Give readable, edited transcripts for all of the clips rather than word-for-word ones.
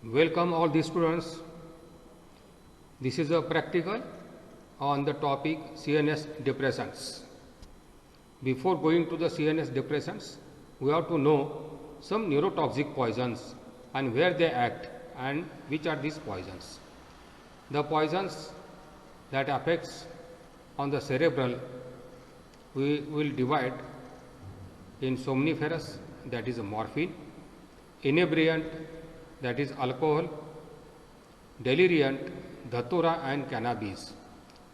Welcome all the students. This is a practical on the topic CNS depressants. Before going to the CNS depressants, we have to know some neurotoxic poisons and where they act and which are these poisons. The poisons that affects on the cerebral we will divide in somniferous, that is morphine, inebriant, that is alcohol, deliriant, dhatura and cannabis,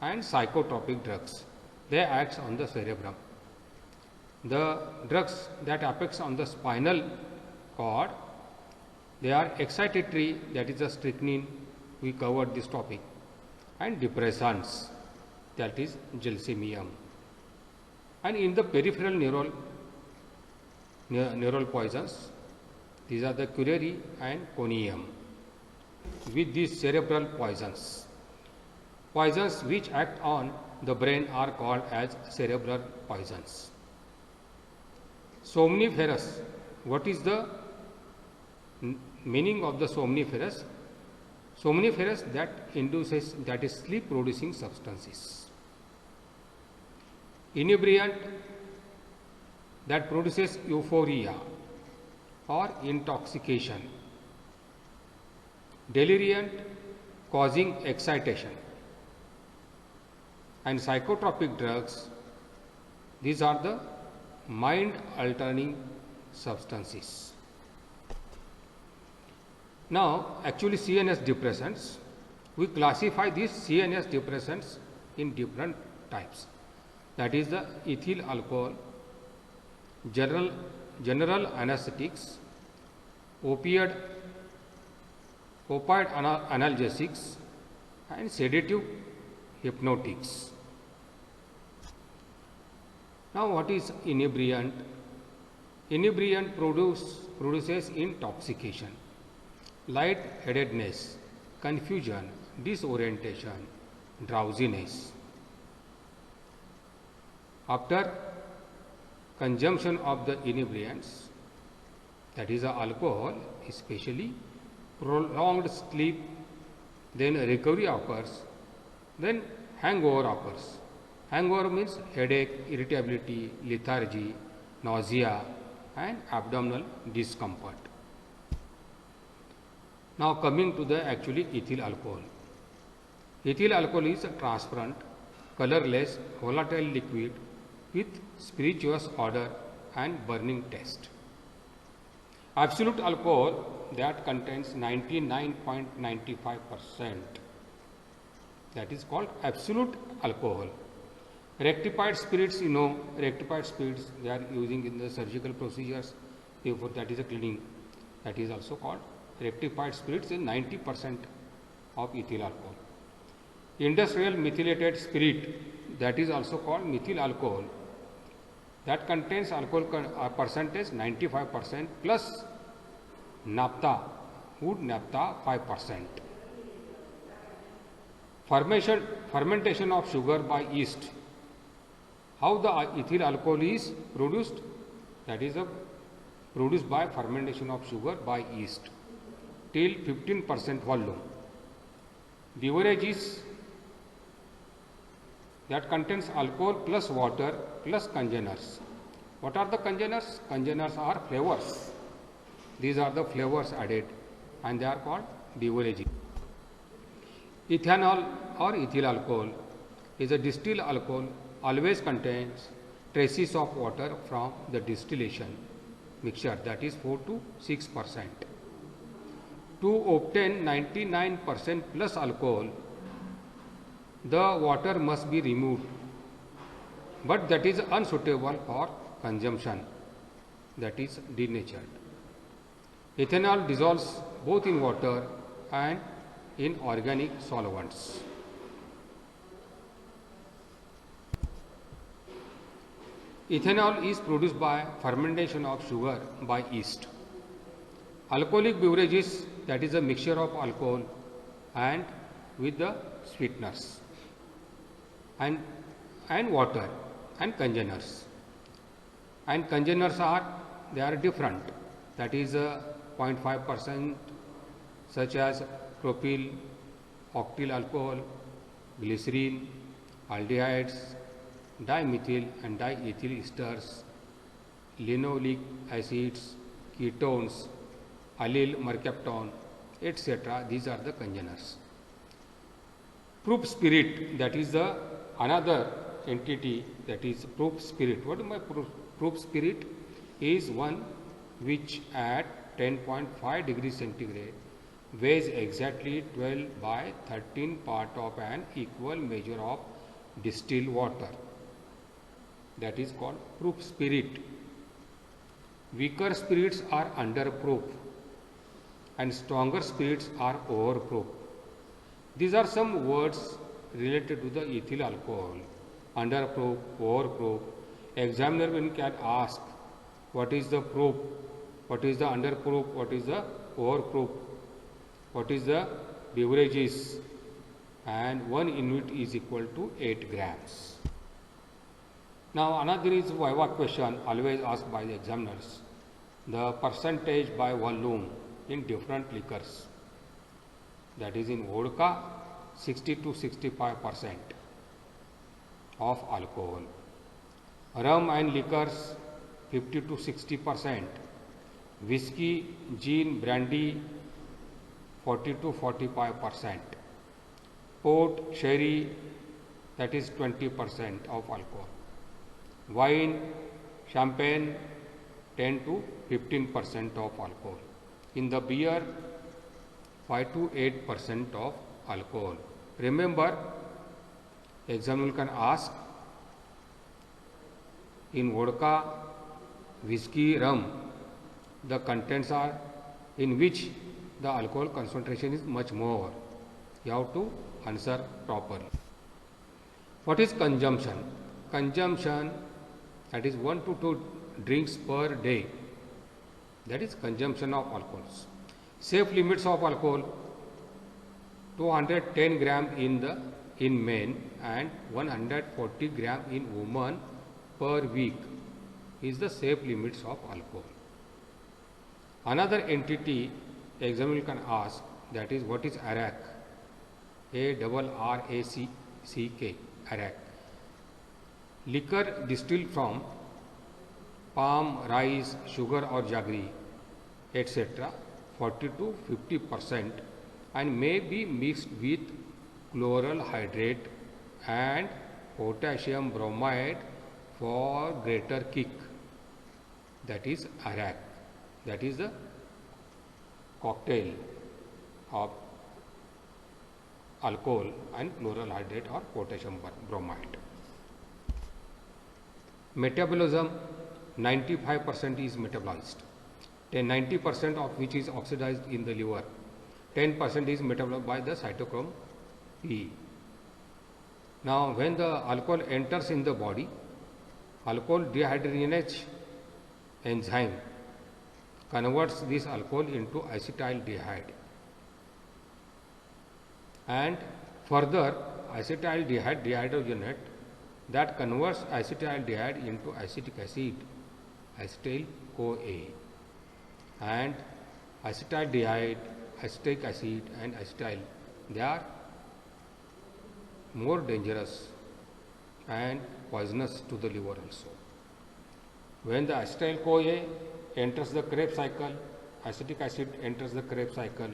and psychotropic drugs. They act on the cerebrum. The drugs that affects on the spinal cord, they are excitatory, that is the strychnine, we covered this topic, and depressants, that is gelsemium. And in the peripheral neural poisons, these are the curare and conium. With these cerebral poisons, poisons which act on the brain are called as cerebral poisons. Somniferous, what is the meaning of the somniferous? Somniferous, that induces, that is sleep producing substances. Inebriant, that produces euphoria or intoxication. Deliriant, causing excitation. And psychotropic drugs, these are the mind altering substances. Now, actually CNS depressants, we classify these CNS depressants in different types. That is the ethyl alcohol, general anesthetics, opioid analgesics, and sedative hypnotics. Now, what is inebriant? Inebriant produces intoxication, lightheadedness, confusion, disorientation, drowsiness. After consumption of the inebriants, that is alcohol, especially prolonged sleep, then recovery occurs, then hangover occurs. Hangover means headache, irritability, lethargy, nausea and abdominal discomfort. Now coming to the actually ethyl alcohol. Ethyl alcohol is a transparent, colorless, volatile liquid with spirituous odor and burning taste. Absolute alcohol, that contains 99.95%, that is called absolute alcohol. Rectified spirits, rectified spirits they are using in the surgical procedures, therefore that is a cleaning, that is also called rectified spirits in 90% of ethyl alcohol. Industrial methylated spirit, that is also called methyl alcohol, that contains alcohol percentage 95% plus naphtha, wood naphtha 5%. Fermentation of sugar by yeast. How the ethyl alcohol is produced? That is produced by fermentation of sugar by yeast till 15% volume. Beverages that contains alcohol plus water plus congeners. What are the congeners? Congeners are flavors. These are the flavors added and they are called beverages. Ethanol or ethyl alcohol is a distilled alcohol, always contains traces of water from the distillation mixture, that is 4 to 6%. To obtain 99% plus alcohol, the water must be removed, but that is unsuitable for consumption, that is denatured. Ethanol dissolves both in water and in organic solvents. Ethanol is produced by fermentation of sugar by yeast. Alcoholic beverages, that is a mixture of alcohol and with the sweeteners and water and congeners. And congeners are, they are different, that is 0.5%, such as propyl, octyl alcohol, glycerin, aldehydes, dimethyl and diethyl esters, linoleic acids, ketones, allyl mercaptan, etc. These are the congeners. Proof spirit, that is the another entity, that is proof spirit. What is my proof spirit? Is one which at 10.5 degrees centigrade weighs exactly 12 by 13 part of an equal measure of distilled water. That is called proof spirit. Weaker spirits are under proof and stronger spirits are over proof. These are some words related to the ethyl alcohol. Under proof, over proof. Examiner can ask what is the proof, what is the under proof, what is the over proof, what is the beverages, and 1 unit is equal to 8 grams. Now another is Viva question always asked by the examiners. The percentage by volume in different liquors. That is in vodka 60 to 65% of alcohol. Rum and liquors 50 to 60%. Whiskey, gin, brandy 40 to 45%. Port, sherry, that is 20% of alcohol. Wine, champagne 10 to 15% of alcohol. In the beer 5 to 8% of alcohol. Remember, examiner can ask in vodka, whiskey, rum, the contents are in which the alcohol concentration is much more. You have to answer properly. What is consumption? Consumption, that is 1 to 2 drinks per day. That is consumption of alcohols. Safe limits of alcohol 210 gram in men and 140 gram in women per week is the safe limits of alcohol. Another entity examiner can ask, that is what is arrack? ARRACK, arrack. Liquor distilled from palm, rice, sugar or jaggery, etc. 40 to 50% and may be mixed with chloral hydrate and potassium bromide for greater kick. That is arrack. That is the cocktail of alcohol and chloral hydrate or potassium bromide. Metabolism, 95% is metabolized. 90% of which is oxidized in the liver. 10% is metabolized by the cytochrome P. Now, when the alcohol enters in the body, alcohol dehydrogenase enzyme converts this alcohol into acetaldehyde, and further acetaldehyde dehydrogenate that converts acetaldehyde into acetic acid, acetyl-CoA, and acetaldehyde, acetic acid and acetyl, they are more dangerous and poisonous to the liver also. When the acetyl-CoA enters the Krebs cycle, acetic acid enters the Krebs cycle,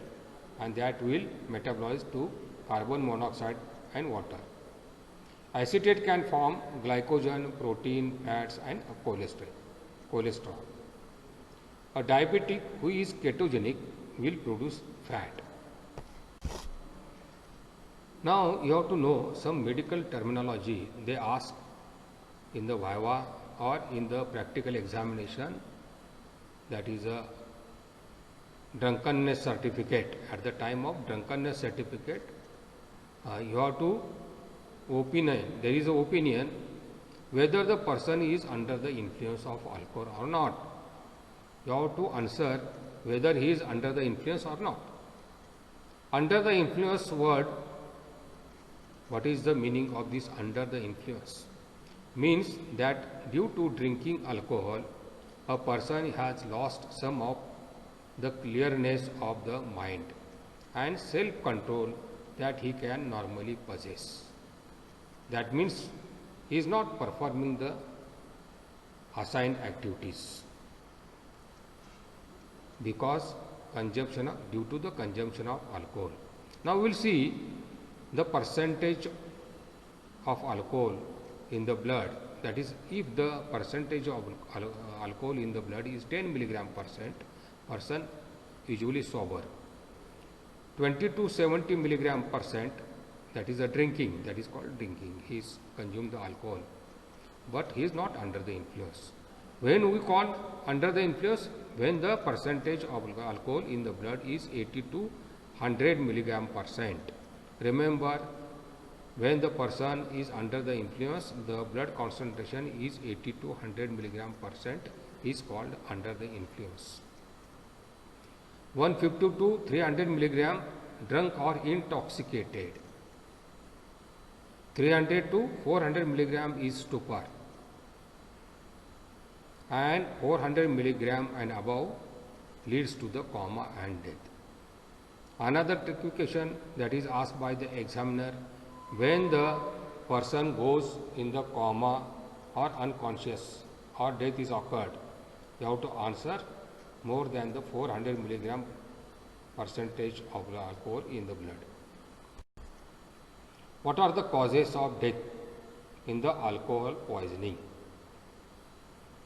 and that will metabolize to carbon monoxide and water. Acetate can form glycogen, protein, fats and cholesterol. A diabetic who is ketogenic will produce fat. Now you have to know some medical terminology they ask in the Viva or in the practical examination, that is a drunkenness certificate. At the time of drunkenness certificate, you have to there is an opinion whether the person is under the influence of alcohol or not. You have to answer whether he is under the influence or not. Under the influence word, what is the meaning of this under the influence? Means that due to drinking alcohol, a person has lost some of the clearness of the mind and self-control that he can normally possess. That means he is not performing the assigned activities because due to the consumption of alcohol. Now we will see the percentage of alcohol in the blood. That is, if the percentage of alcohol in the blood is 10 milligram percent, person usually sober. 20 to 70 milligram percent, that is a drinking, that is called drinking. He is consumed the alcohol, but he is not under the influence. When we call under the influence, when the percentage of alcohol in the blood is 80 to 100 milligram percent. Remember, when the person is under the influence, the blood concentration is 80 to 100 milligram percent is called under the influence. 150 to 300 milligram drunk or intoxicated. 300 to 400 milligram is stupor, and 400 milligram and above leads to the coma and death. Another tricky question that is asked by the examiner: when the person goes in the coma or unconscious or death is occurred, you have to answer more than the 400 milligram percentage of the alcohol in the blood. What are the causes of death in the alcohol poisoning?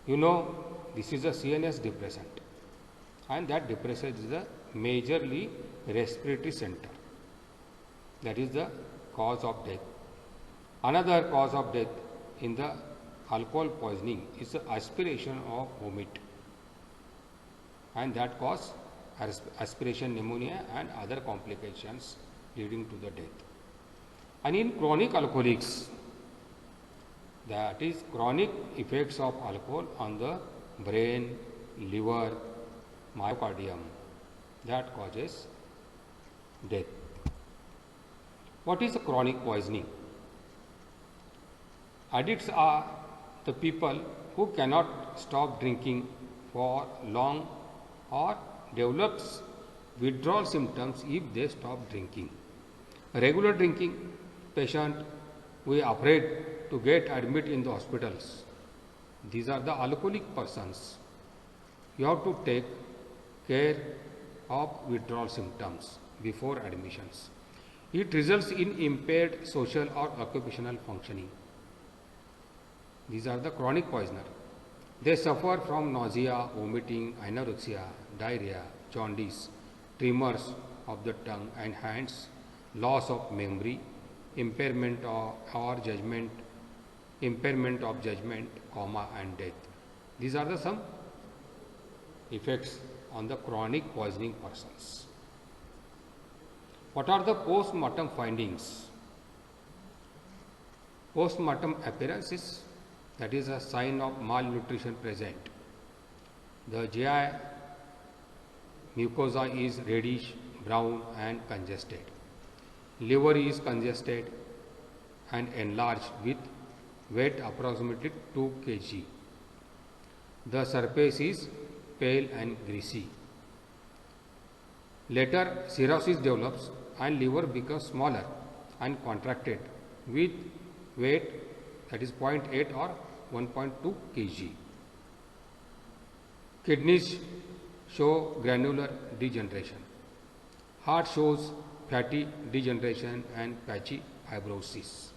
You know, this is a CNS depressant, and that depressant is the majorly respiratory center. That is the cause of death. Another cause of death in the alcohol poisoning is the aspiration of vomit, and that cause aspiration pneumonia and other complications leading to the death. And in chronic alcoholics, that is chronic effects of alcohol on the brain, liver, myocardium, that causes death. What is chronic poisoning? Addicts are the people who cannot stop drinking for long or develops withdrawal symptoms if they stop drinking. Regular drinking patient, we are afraid to get admitted in the hospitals. These are the alcoholic persons. You have to take care of withdrawal symptoms before admissions. It results in impaired social or occupational functioning. These are the chronic poisoner. They suffer from nausea, vomiting, anorexia, diarrhea, jaundice, tremors of the tongue and hands, loss of memory, impairment of judgment, coma and death. These are the some effects on the chronic poisoning persons. What are the post-mortem findings? Post-mortem appearances, that is a sign of malnutrition present. The GI mucosa is reddish, brown and congested. Liver is congested and enlarged with weight approximately 2 kg. The surface is pale and greasy. Later, cirrhosis develops and liver becomes smaller and contracted with weight that is 0.8 or 1.2 kg. Kidneys show granular degeneration. Heart shows fatty degeneration and patchy fibrosis.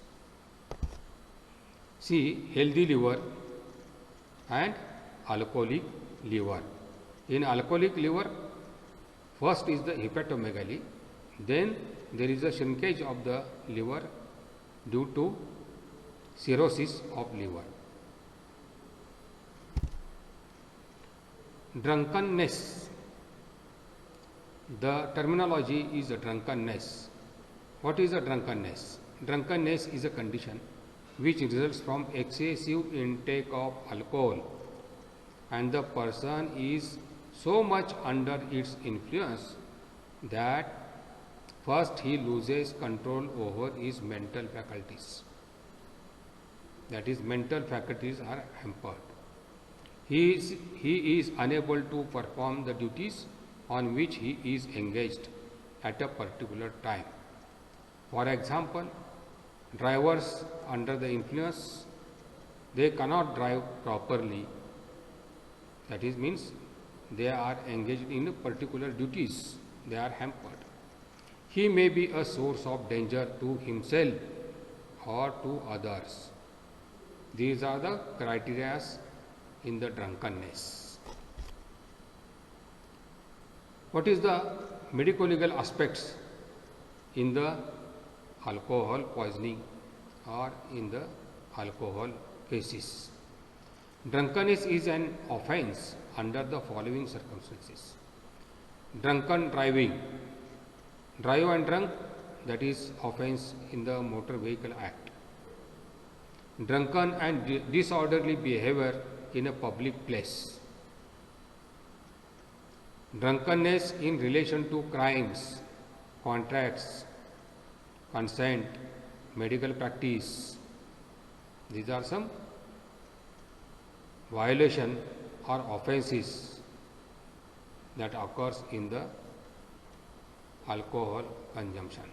See, healthy liver and alcoholic liver. In alcoholic liver, first is the hepatomegaly, then there is a shrinkage of the liver due to cirrhosis of liver. Drunkenness. The terminology is a drunkenness. What is a drunkenness? Drunkenness is a condition which results from excessive intake of alcohol, and the person is so much under its influence that first he loses control over his mental faculties. That is, mental faculties are hampered. He is unable to perform the duties on which he is engaged, at a particular time. For example, drivers under the influence, they cannot drive properly. That is means they are engaged in particular duties, they are hampered. He may be a source of danger to himself or to others. These are the criteria in the drunkenness. What is the medico-legal aspects in the alcohol poisoning or in the alcohol cases? Drunkenness is an offence under the following circumstances. Drunken driving. Drive and drunk, that is offence in the Motor Vehicle Act. Drunken and disorderly behavior in a public place. Drunkenness in relation to crimes, contracts, consent, medical practice. These are some violation or offences that occurs in the alcohol consumption.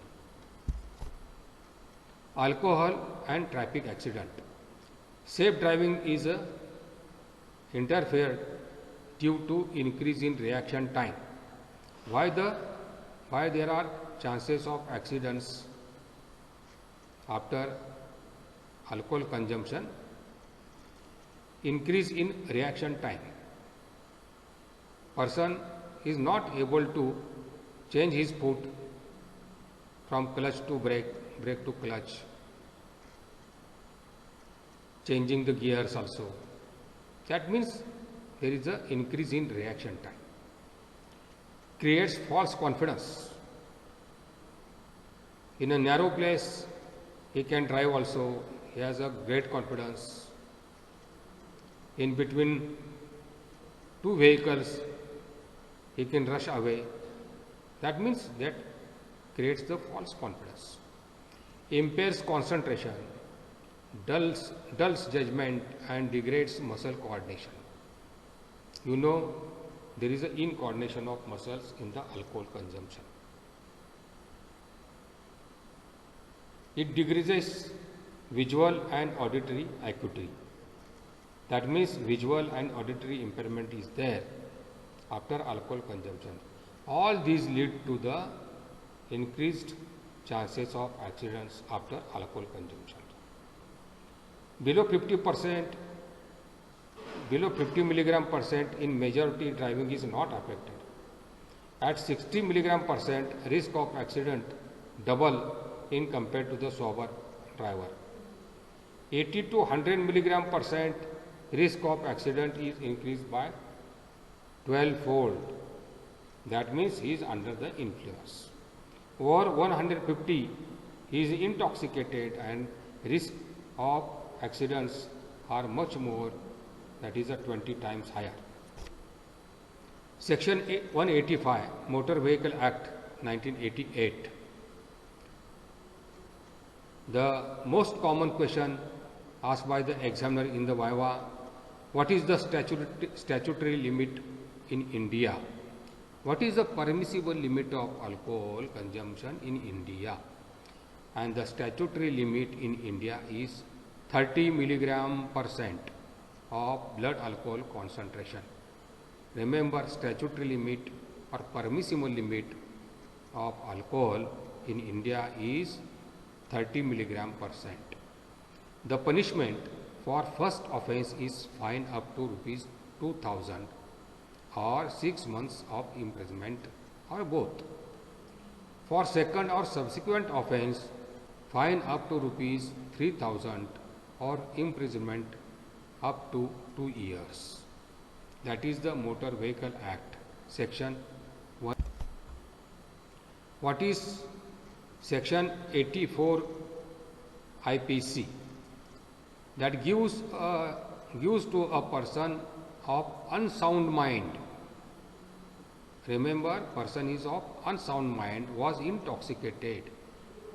Alcohol and traffic accident. Safe driving is interfered due to increase in reaction time. Why there are chances of accidents after alcohol consumption? Increase in reaction time. Person is not able to change his foot from clutch to brake, brake to clutch, changing the gears also. That means there is an increase in reaction time. Creates false confidence. In a narrow place, he can drive also, he has a great confidence. In between two vehicles, he can rush away. That means that creates the false confidence. Impairs concentration, dulls judgment and degrades muscle coordination. You know, there is an incoordination of muscles in the alcohol consumption. It decreases visual and auditory acuity. That means visual and auditory impairment is there after alcohol consumption. All these lead to the increased chances of accidents after alcohol consumption. Below 50%, below 50 milligram percent in majority driving is not affected. At 60 milligram percent, risk of accident double in compared to the sober driver. 80 to 100 milligram percent, risk of accident is increased by 12-fold. That means he is under the influence. Over 150, he is intoxicated and risk of accidents are much more, that is 20 times higher. Section 185, Motor Vehicle Act 1988. The most common question asked by the examiner in the Viva, what is the statutory limit in India? What is the permissible limit of alcohol consumption in India? And the statutory limit in India is 30 milligram percent of blood alcohol concentration. Remember, statutory limit or permissible limit of alcohol in India is 30 milligram percent. The punishment for first offence is fine up to rupees 2000 or 6 months of imprisonment or both. For second or subsequent offence, fine up to rupees 3000 or imprisonment up to 2 years. That is the Motor Vehicle Act, Section 1. What is Section 84 IPC? That gives to a person of unsound mind. Remember, person is of unsound mind, was intoxicated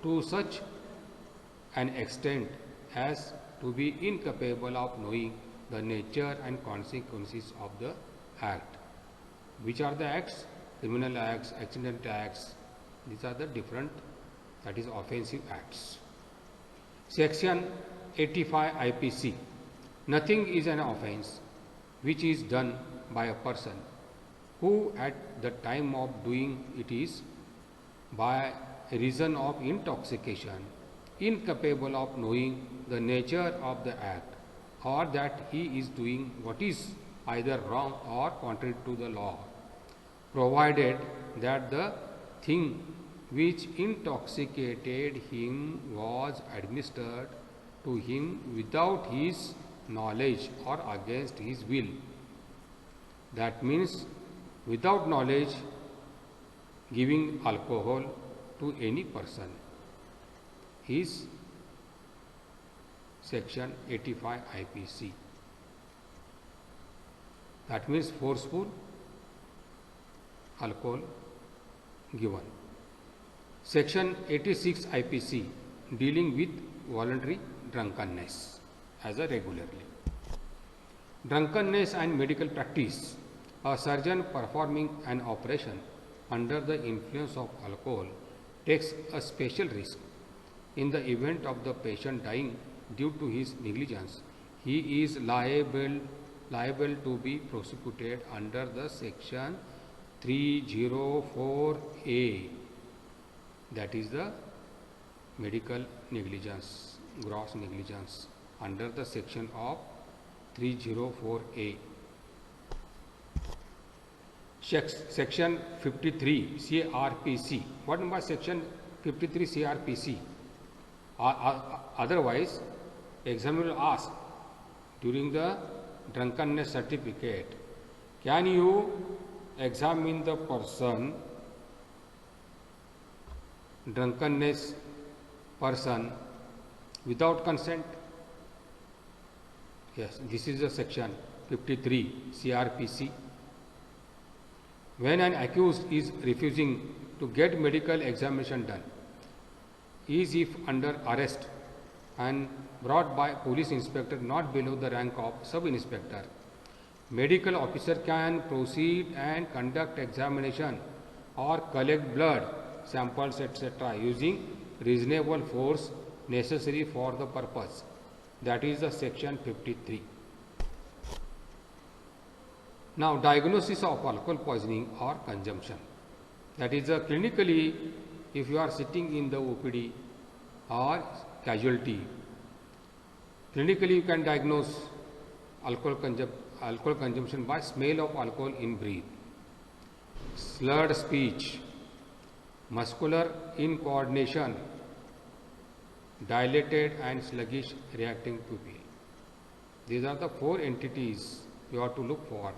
to such an extent as to be incapable of knowing the nature and consequences of the act. Which are the acts? Criminal acts, accident acts, These are the different, that is offensive acts. Section 85 IPC. Nothing is an offense which is done by a person who at the time of doing it is by reason of intoxication incapable of knowing the nature of the act, or that he is doing what is either wrong or contrary to the law, provided that the thing which intoxicated him was administered to him without his knowledge or against his will. That means without knowledge giving alcohol to any person is section 85 IPC. That means forceful alcohol given. Section 86 IPC dealing with voluntary drunkenness as a regularly. Drunkenness and medical practice. A surgeon performing an operation under the influence of alcohol takes a special risk. In the event of the patient dying due to his negligence, he is liable to be prosecuted under the section 304A, that is the medical negligence, gross negligence, under the section of 304A. Section 53 CRPC. What number section 53 CRPC? Otherwise, examiner will ask during the drunkenness certificate, can you examine the person, drunkenness person, without consent? Yes, this is the section 53 CRPC. When an accused is refusing to get medical examination done, is if under arrest and brought by police inspector not below the rank of sub-inspector, medical officer can proceed and conduct examination or collect blood samples etc. using reasonable force necessary for the purpose. That is the section 53. Now, diagnosis of alcohol poisoning or consumption. That is clinically, if you are sitting in the OPD or casualty, clinically you can diagnose alcohol consumption by smell of alcohol in breath, slurred speech, muscular incoordination, dilated and sluggish reacting pupil. These are the four entities you have to look for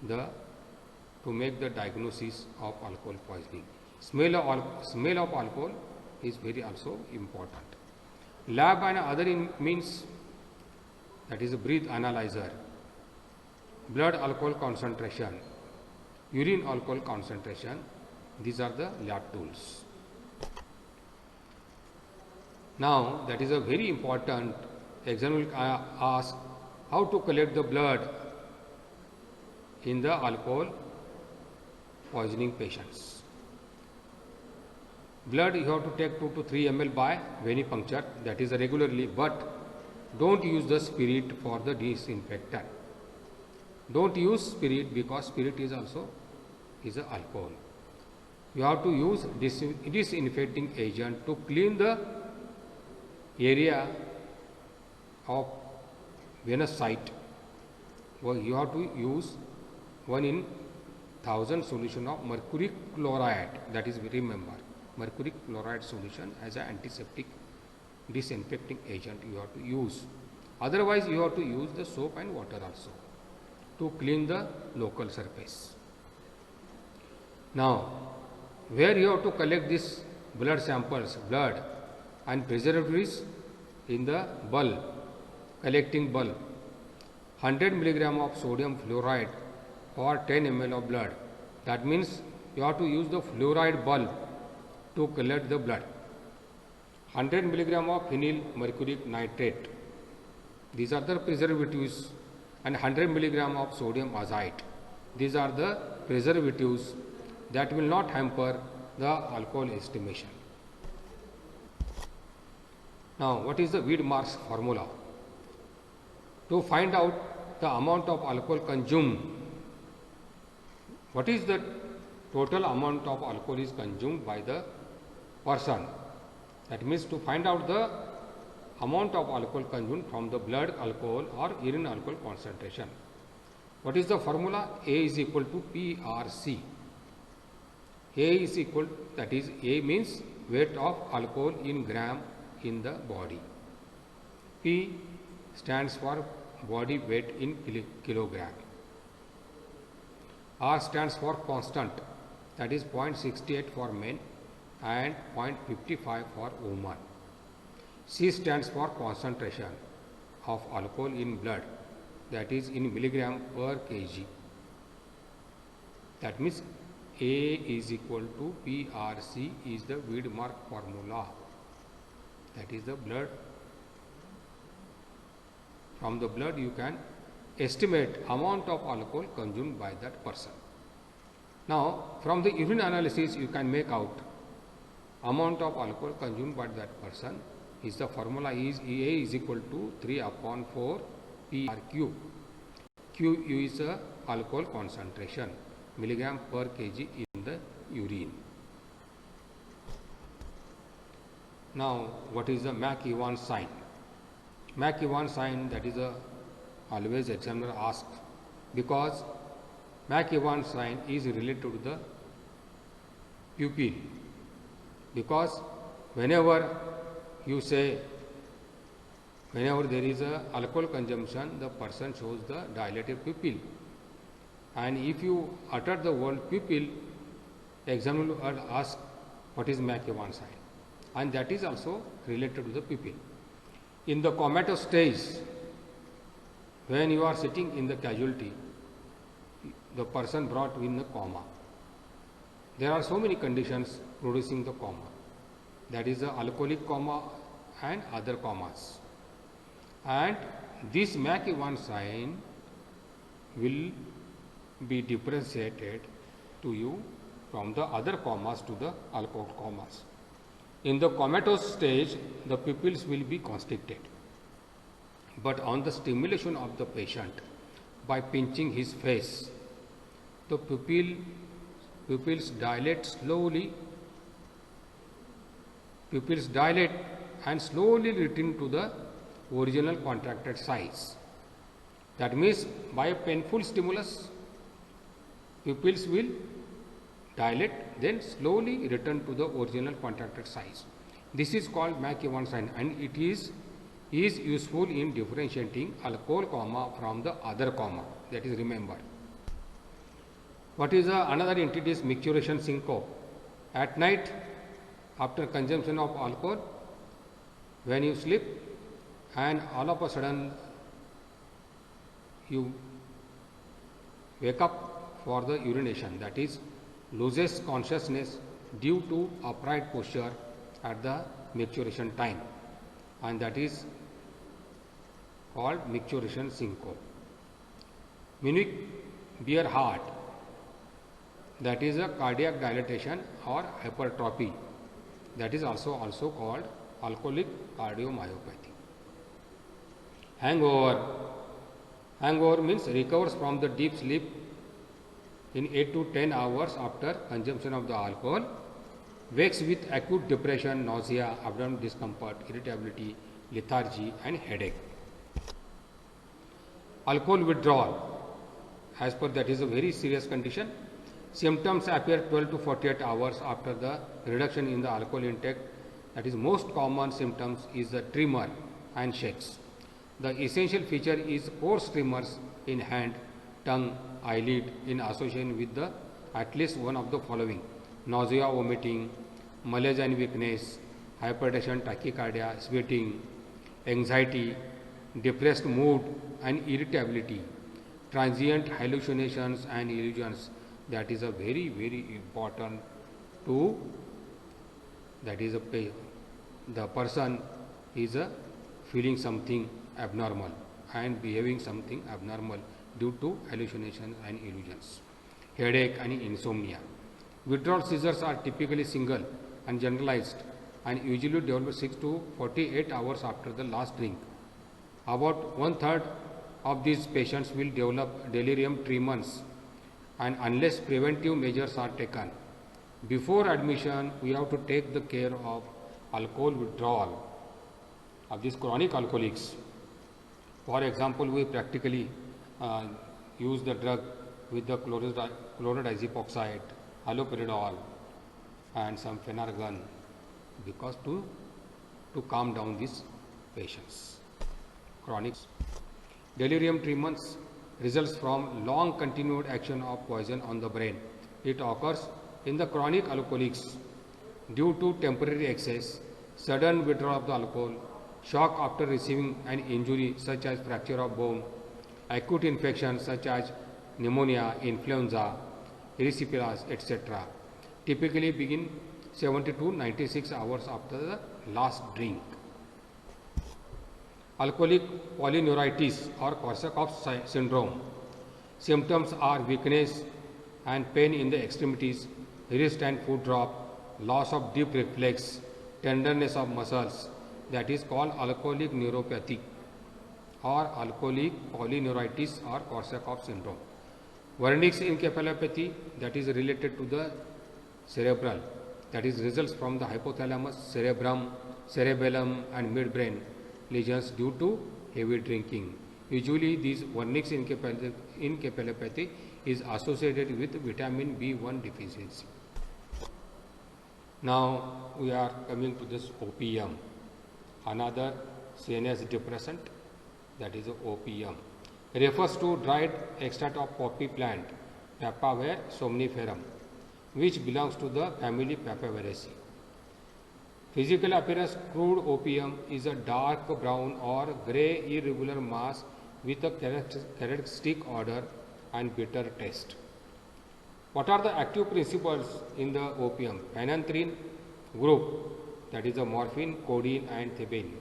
to make the diagnosis of alcohol poisoning. Smell of alcohol is very also important. Lab and other means, that is a breath analyzer, blood alcohol concentration, urine alcohol concentration. These are the lab tools. Now, that is a very important. Examiner will ask how to collect the blood in the alcohol poisoning patients. Blood you have to take 2 to 3 ml by venipuncture, that is regularly, but don't use the spirit for the disinfectant. Don't use spirit because spirit is also an alcohol. You have to use disinfecting agent to clean the area of venous site. Well, you have to use 1 in 1000 solution of mercury chloride, that is, remember, mercury chloride solution as an antiseptic disinfecting agent you have to use. Otherwise, you have to use the soap and water also to clean the local surface. Now, where you have to collect this blood samples, blood and preservatives? In the bulb, collecting bulb, 100 milligram of sodium fluoride for 10 ml of blood. That means you have to use the fluoride bulb to collect the blood. 100 milligram of phenyl mercuric nitrate. These are the preservatives, and 100 milligram of sodium azide. These are the preservatives that will not hamper the alcohol estimation. Now, what is the Wedemark's formula? To find out the amount of alcohol consumed, what is the total amount of alcohol is consumed by the person? That means to find out the amount of alcohol consumed from the blood alcohol or urine alcohol concentration. What is the formula? A is equal to PRC. A is equal, that is A means weight of alcohol in gram in the body. P stands for body weight in kilogram. R stands for constant, that is 0.68 for men and 0.55 for women. C stands for concentration of alcohol in blood, that is in milligram per kg. That means A is equal to PRC is the Wedemark formula. That is the blood. From the blood you can estimate amount of alcohol consumed by that person. Now, from the urine analysis you can make out amount of alcohol consumed by that person. Is the formula is A is equal to 3 upon 4 PRQ. Q is the alcohol concentration, milligram per kg in the urine. Now, what is the McEwan sign? McEwan sign, that is always examiner asks, because McEwan sign is related to the pupil, because whenever you say, whenever there is a alcohol consumption, the person shows the dilated pupil, and if you utter the word pupil, the examiner will ask what is McEwan sign, and that is also related to the pupil. In the comatose stage, when you are sitting in the casualty, the person brought in the coma. There are so many conditions producing the coma. That is the alcoholic coma and other comas. And this McEwan sign will be differentiated to you from the other comas to the alcohol comas. In the comatose stage, the pupils will be constricted. But on the stimulation of the patient, by pinching his face, the pupils dilate slowly. Pupils dilate and slowly return to the original contracted size. That means by a painful stimulus, pupils will dilate, then slowly return to the original contracted size. This is called McEwan sign, and it is useful in differentiating alcohol coma from the other coma. That is, remember. What is another entity is micturition syncope. At night, after consumption of alcohol, when you sleep and all of a sudden you wake up for the urination, that is loses consciousness due to upright posture at the micturition time, and that is called micturition syncope. Munich beer heart, that is a cardiac dilatation or hypertrophy, that is also called alcoholic cardiomyopathy. Hangover means recovers from the deep sleep in 8 to 10 hours after consumption of the alcohol, wakes with acute depression, nausea, abdominal discomfort, irritability, lethargy and headache. Alcohol withdrawal, as per that is a very serious condition. Symptoms appear 12 to 48 hours after the reduction in the alcohol intake. That is, most common symptoms is the tremor and shakes. The essential feature is coarse tremors in hand, tongue, eyelid in association with the at least one of the following: nausea, vomiting, malaise and weakness, hypertension, tachycardia, sweating, anxiety, depressed mood and irritability, transient hallucinations and illusions. That is a very, very important to, that is the person is feeling something abnormal and behaving something abnormal due to hallucinations and illusions. Headache and insomnia. Withdrawal seizures are typically single and generalized and usually develop 6 to 48 hours after the last drink. About one-third of these patients will develop delirium tremens, and unless preventive measures are taken, before admission we have to take the care of alcohol withdrawal of these chronic alcoholics. For example, we practically use the drug with the chlorodiazepoxide, haloperidol and some phenergan because to calm down these patients. Chronic delirium tremens results from long continued action of poison on the brain. It occurs in the chronic alcoholics due to temporary excess, sudden withdrawal of the alcohol, shock after receiving an injury such as fracture of bone, acute infections such as pneumonia, influenza, erysipelas, etc. typically begin 70 to 96 hours after the last drink. Alcoholic polyneuritis or Korsakoff's syndrome. Symptoms are weakness and pain in the extremities, wrist and foot drop, loss of deep reflex, tenderness of muscles, that is called alcoholic neuropathy or alcoholic polyneuritis or Korsakoff syndrome. Wernicke's encephalopathy, that is related to the cerebral, that is results from the hypothalamus, cerebrum, cerebellum and midbrain lesions due to heavy drinking. Usually these Wernicke's encephalopathy is associated with vitamin B1 deficiency. Now we are coming to this opium, another CNS depressant, that is opium. Refers to dried extract of poppy plant, Papaver somniferum, which belongs to the family Papaveraceae. Physical appearance: crude opium is a dark brown or grey irregular mass with a characteristic odor and bitter taste. What are the active principles in the opium? Phenanthrene group, that is the morphine, codeine and thebaine.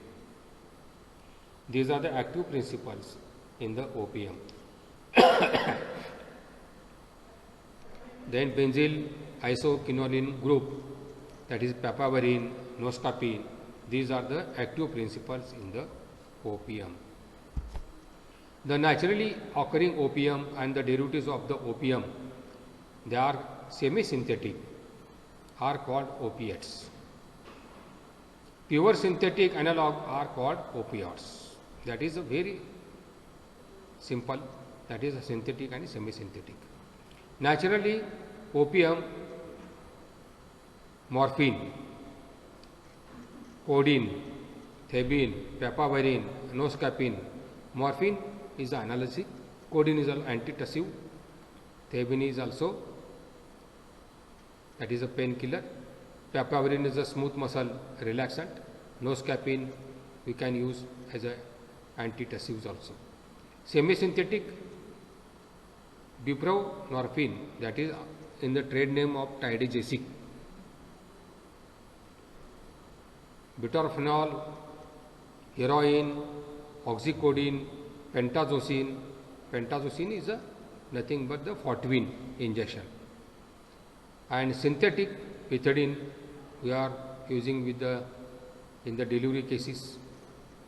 These are the active principles in the opium. Then benzyl isoquinoline group, that is papaverine, noscapine. These are the active principles in the opium. The naturally occurring opium and the derivatives of the opium, they are semi-synthetic, are called opiates. Pure synthetic analog are called opioids. That is a very simple, that is a synthetic and semi-synthetic. Naturally, opium, morphine, codeine, thebaine, papaverine, noscapine. Morphine is an analgesic, codeine is an antitussive, thebaine is also, that is a painkiller, papaverine is a smooth muscle relaxant, noscapine we can use as a antitussives also. Semi-synthetic, buprenorphine, that is in the trade name of Tidegesic, butorphanol, heroin, oxycodone, pentazocine. Pentazocine is nothing but the Fortwin injection. And synthetic pethidine we are using with the in the delivery cases.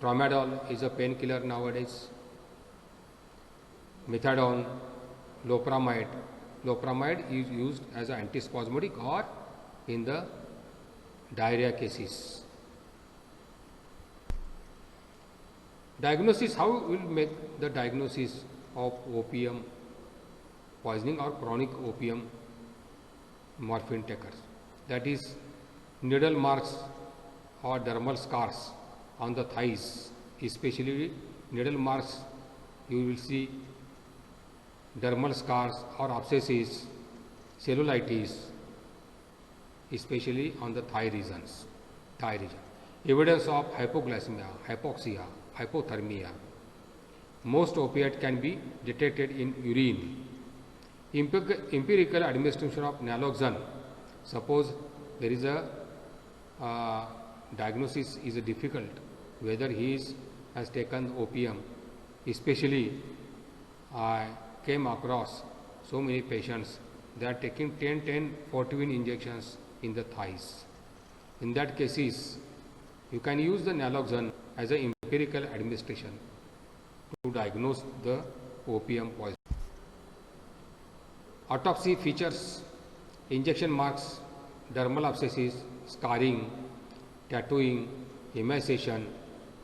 Tramadol is a painkiller nowadays. Methadone, loperamide. Loperamide is used as an antispasmodic or in the diarrhea cases. Diagnosis: how we will make the diagnosis of opium poisoning or chronic opium morphine takers? That is needle marks or dermal scars on the thighs, especially needle marks. You will see dermal scars or abscesses, cellulitis, especially on the thigh regions. Evidence of hypoglycemia, hypoxia, hypothermia. Most opiate can be detected in urine. Empirical administration of naloxone. Suppose there is a diagnosis is difficult, whether he has taken opium. Especially I came across so many patients, they are taking 10-14 injections in the thighs. In that cases, you can use the naloxone as an empirical administration to diagnose the opium poison. Autopsy features injection marks, dermal abscesses, scarring, tattooing, emaciation,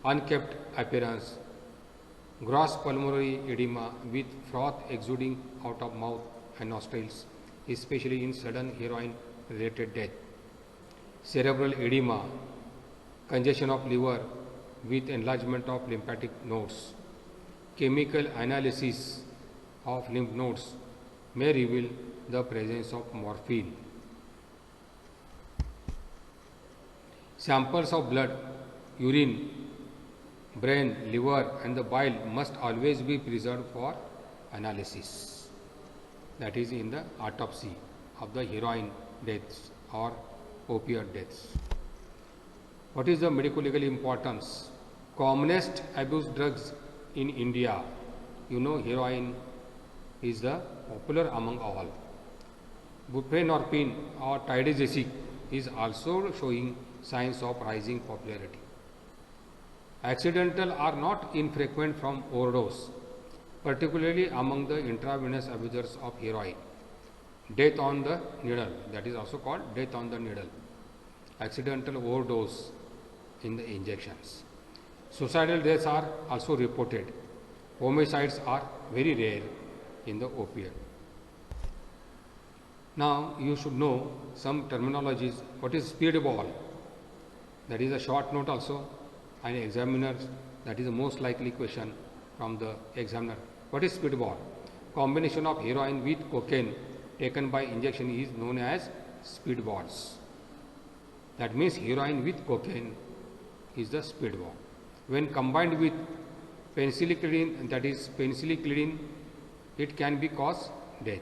unkempt appearance, gross pulmonary edema with froth exuding out of mouth and nostrils, especially in sudden heroin-related death, cerebral edema, congestion of liver with enlargement of lymphatic nodes. Chemical analysis of lymph nodes may reveal the presence of morphine. Samples of blood, urine, brain, liver and the bile must always be preserved for analysis. That is in the autopsy of the heroin deaths or opioid deaths. What is the medico-legal importance? Commonest abuse drugs in India, you know, heroin is the popular among all. Buprenorphine or Tidazesic is also showing signs of rising popularity. Accidental are not infrequent from overdose, particularly among the intravenous abusers of heroin. Death on the needle, that is also called death on the needle. Accidental overdose in the injections. Suicidal deaths are also reported. Homicides are very rare in the opioid. Now you should know some terminologies. What is speedball? That is a short note also. And examiners, that is the most likely question from the examiner. What is speedball? Combination of heroin with cocaine taken by injection is known as speedballs. That means heroin with cocaine is the speedball. When combined with penicillin, that is penicillin, it can be cause death.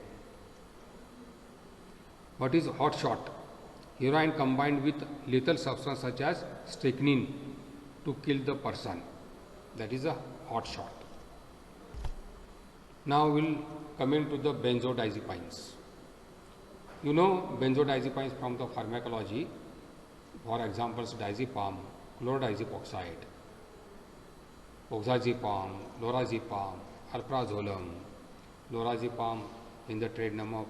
What is hot shot? Heroin combined with lethal substance such as strychnine to kill the person. That is a hot shot. Now we will come into the benzodiazepines. You know benzodiazepines from the pharmacology. For examples, diazepam, chlordiazepoxide, oxazepam, lorazepam, alprazolam, lorazepam in the trade name of,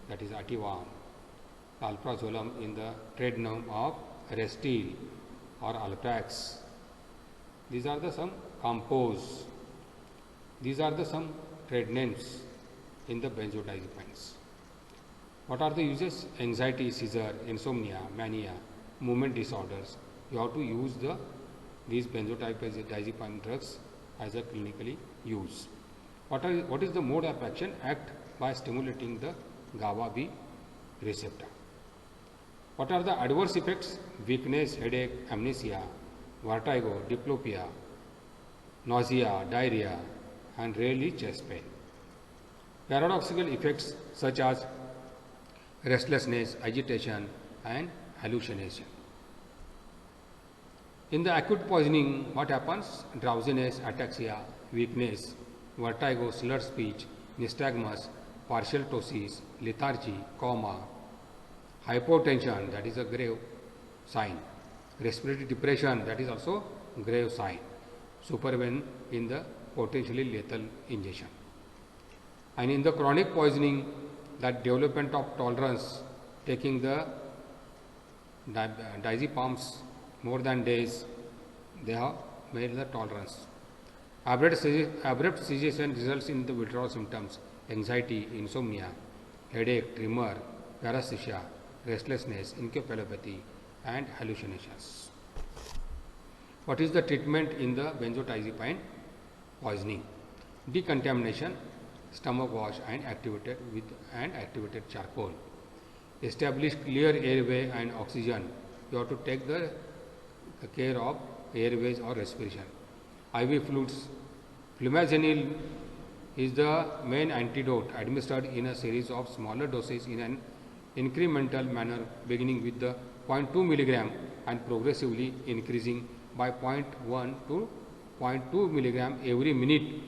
that is Ativan, alprazolam in the trade name of Restil or Alprax. These are the some compose. These are the some trade names in the benzodiazepines. What are the uses? Anxiety, seizure, insomnia, mania, movement disorders. You have to use these benzodiazepine drugs as a clinically use. What is the mode of action? Act by stimulating the GABA B receptor. What are the adverse effects? Weakness, headache, amnesia, vertigo, diplopia, nausea, diarrhea, and rarely chest pain. Paradoxical effects such as restlessness, agitation, and hallucination. In the acute poisoning, what happens? Drowsiness, ataxia, weakness, vertigo, slurred speech, nystagmus, partial ptosis, lethargy, coma, hypotension, that is a grave sign, respiratory depression, that is also grave sign, superven in the potentially lethal injection. And in the chronic poisoning, that development of tolerance, taking the diazepams more than days, they have made the tolerance. Abrupt cessation results in the withdrawal symptoms, anxiety, insomnia, headache, tremor, paresthesia, restlessness, encephalopathy, and hallucinations. What is the treatment in the benzodiazepine poisoning? Decontamination, stomach wash and activated charcoal. Establish clear airway and oxygen. You have to take the care of airways or respiration. IV fluids. Flumazenil is the main antidote administered in a series of smaller doses in an incremental manner, beginning with the 0.2 milligram and progressively increasing by 0.1 to 0.2 milligram every minute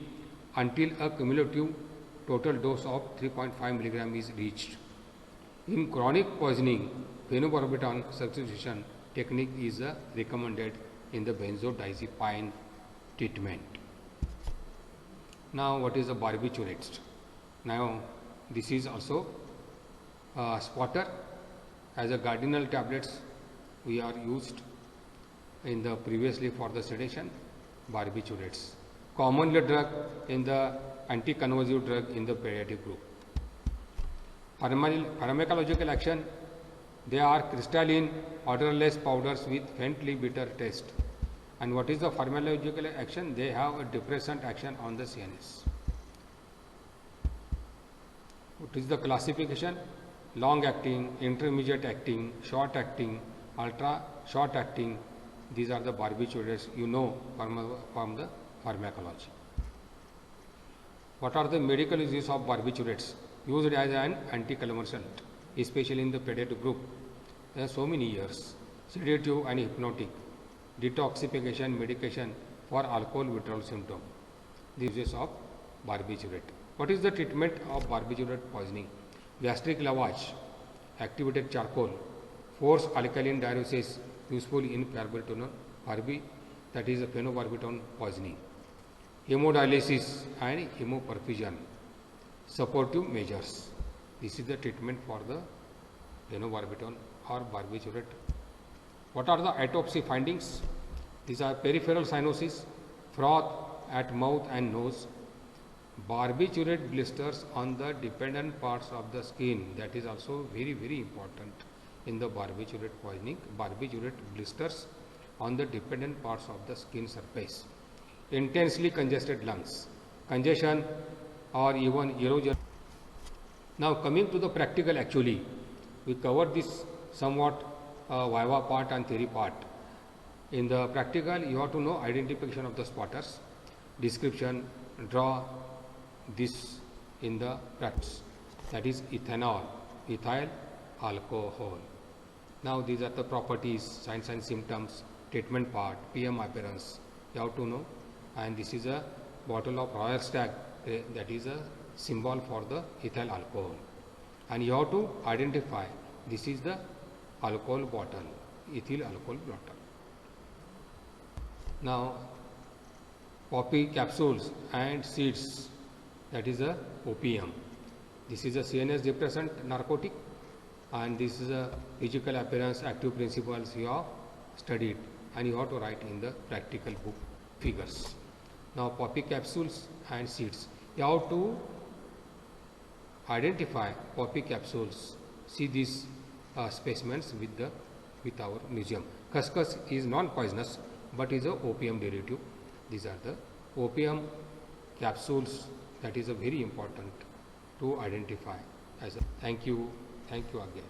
until a cumulative total dose of 3.5 milligram is reached. In chronic poisoning, phenobarbital substitution technique is recommended in the benzodiazepine treatment. Now, what is the barbiturates? Now, this is also a spotter. As a cardinal tablets, we are used in the previously for the sedation, barbiturates. Commonly drug in the anticonvulsive drug in the pediatric group. Pharmacological action, they are crystalline, odorless powders with faintly bitter taste. And what is the pharmacological action? They have a depressant action on the CNS. What is the classification? Long acting, intermediate acting, short acting, ultra short acting. These are the barbiturates you know from the pharmacology. What are the medical uses of barbiturates? Used as an anticonvulsant, especially in the pediatric group. There are so many years. Sedative and hypnotic, detoxification medication for alcohol withdrawal symptom. The uses of barbiturate. What is the treatment of barbiturate poisoning? Gastric lavage, activated charcoal, forced alkaline diuresis useful in that is a phenobarbital poisoning. Hemodialysis and hemoperfusion. Supportive measures. This is the treatment for the phenobarbital or barbiturate. What are the autopsy findings? These are peripheral cyanosis, froth at mouth and nose, barbiturate blisters on the dependent parts of the skin. That is also very, very important in the barbiturate poisoning. Barbiturate blisters on the dependent parts of the skin surface. Intensely congested lungs, congestion or even erosion. Now coming to the practical, actually we covered this somewhat viva part and theory part. In the practical, you have to know identification of the spotters, description, draw this in the practice, that is ethanol, ethyl alcohol. Now these are the properties, signs and symptoms, treatment part, PM appearance, you have to know. And this is a bottle of Royal Stag, that is a symbol for the ethyl alcohol. And you have to identify, this is the alcohol bottle, ethyl alcohol bottle. Now poppy capsules and seeds, that is a opium. This is a CNS depressant narcotic, and this is a physical appearance, active principles you have studied, and you have to write in the practical book figures. Now poppy capsules and seeds, you have to identify poppy capsules. See these specimens with our museum. Khaskhas is non-poisonous but is a opium derivative. These are the opium capsules, that is a very important to identify as a. Thank you again.